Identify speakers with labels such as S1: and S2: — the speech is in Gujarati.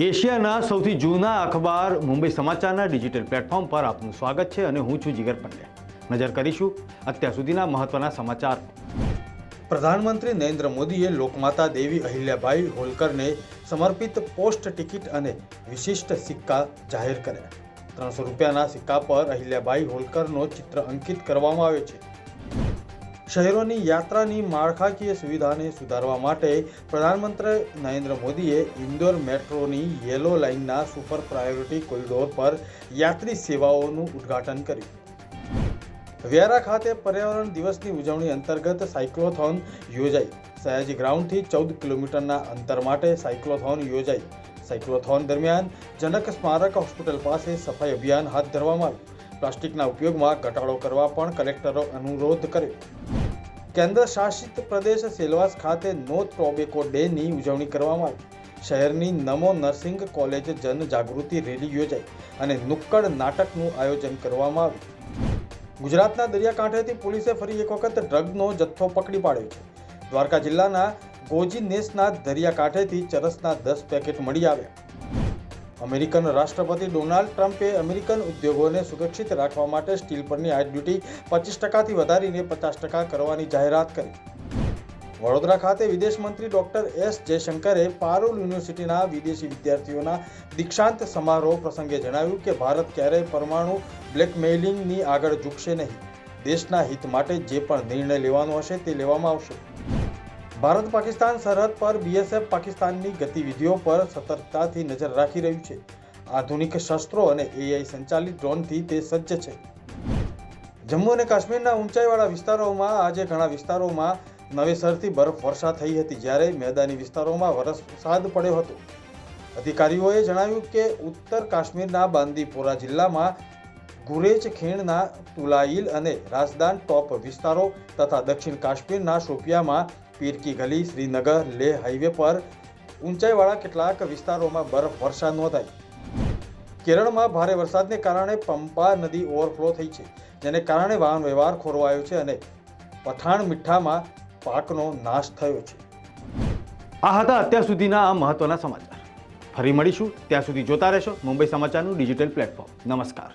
S1: એશિયાના સૌથી જૂના અખબાર મુંબઈ સમાચારના ડિજિટલ પ્લેટફોર્મ પર આપનું સ્વાગત છે અને હું છું જીગર પંડ્યા। નજર કરીશું અત્યાર સુધીના મહત્વના સમાચાર। પ્રધાનમંત્રી નરેન્દ્ર મોદીએ લોકમાતા દેવી અહિલ્યાબાઈ હોલકરને સમર્પિત પોસ્ટ ટિકિટ અને વિશિષ્ટ સિક્કા જાહેર કર્યા। 300 રૂપિયાના સિક્કા પર અહિલ્યાબાઈ હોલકરનો ચિત્ર અંકિત કરવામાં આવ્યો છે। શહેરોની યાત્રાની માળખાકીય સુવિધાને સુધારવા માટે પ્રધાનમંત્રી નરેન્દ્ર મોદીએ ઇન્દોર મેટ્રોની યેલો લાઇનના સુપર પ્રાયોરિટી કોરિડોર પર યાત્રી સેવાઓનું ઉદ્ઘાટન કર્યું। વ્યારા ખાતે પર્યાવરણ દિવસની ઉજવણી અંતર્ગત સાયક્લોથોન યોજાઈ। સયાજી ગ્રાઉન્ડથી 14 કિલોમીટરના અંતર માટે સાયક્લોથોન યોજાઈ। સાયક્લોથોન દરમિયાન જનક સ્મારક હોસ્પિટલ પાસે સફાઈ અભિયાન હાથ ધરવામાં આવ્યું। પ્લાસ્ટિકના ઉપયોગમાં ઘટાડો કરવા પણ કલેક્ટરો અનુરોધ કર્યો। કેન્દ્ર શાસિત પ્રદેશ સેલવાસ ખાતે નો ટોબેકો ડેની ઉજવણી કરવામાં આવી। શહેરની નમો નર્સિંગ કોલેજ જન જાગૃતિ રેલી યોજાઈ અને નુક્કડ નાટકનું આયોજન કરવામાં આવ્યું। ગુજરાતના દરિયાકાંઠેથી પોલીસે ફરી એક વખત ડ્રગનો જથ્થો પકડી પાડ્યો છે। દ્વારકા જિલ્લાના ગોજી નેસના દરિયાકાંઠેથી ચરસના 10 પેકેટ મળી આવ્યા। અમેરિકન રાષ્ટ્રપતિ ડોનાલ્ડ ટ્રમ્પે અમેરિકન ઉદ્યોગોને સુરક્ષિત રાખવા માટે સ્ટીલ પરની આયાત ડ્યુટી 25%થી વધારીને 50% કરવાની જાહેરાત કરી। વડોદરા ખાતે વિદેશ મંત્રી ડોક્ટર એસ જયશંકરે પારુલ યુનિવર્સિટીના વિદેશી વિદ્યાર્થીઓના દીક્ષાંત સમારોહ પ્રસંગે જણાવ્યું કે ભારત ક્યારેય પરમાણુ બ્લેકમેઇલિંગની આગળ ઝૂકશે નહીં। દેશના હિત માટે જે પણ નિર્ણય લેવાનો હશે તે લેવામાં આવશે। ભારત પાકિસ્તાન સરહદ પર બીએસએફ પાકિસ્તાનની ગતિવિધિઓ પર સતર્કતાથી નજર રાખી રહ્યું છે। આધુનિક શસ્ત્રો અને એઆઈ સંચાલિત ડ્રોનથી તે સજ્જ છે। જમ્મુ અને કાશ્મીરના ઊંચાઈવાળા વિસ્તારોમાં આજે ઘણા વિસ્તારોમાં નવેસરથી બરફવર્ષા થઈ હતી, જ્યારે મેદાની વિસ્તારોમાં વરસાદ પડ્યો હતો। અધિકારીઓએ જણાવ્યું કે ઉત્તર કાશ્મીરના બાંદીપોરા જિલ્લામાં ગુરેજ ખીણના તુલાઈલ અને રાજદાન ટોપ વિસ્તારો તથા દક્ષિણ કાશ્મીરના શોપિયામાં પીર કી ગલી શ્રીનગર લેહ હાઈવે પર ઊંચાઈવાળા કેટલાક વિસ્તારોમાં બરફવર્ષા નોંધાઈ। કેરળમાં ભારે વરસાદને કારણે પંપા નદી ઓવરફ્લો થઈ છે, જેને કારણે વાહન વ્યવહાર ખોરવાયો છે અને પઠાણ મીઠામાં પાકનો નાશ થયો છે। આ હતા અત્યાર સુધીના આ મહત્વના સમાચાર। ફરી મળીશું, ત્યાં સુધી જોતા રહેશો મુંબઈ સમાચારનું ડિજિટલ પ્લેટફોર્મ। નમસ્કાર।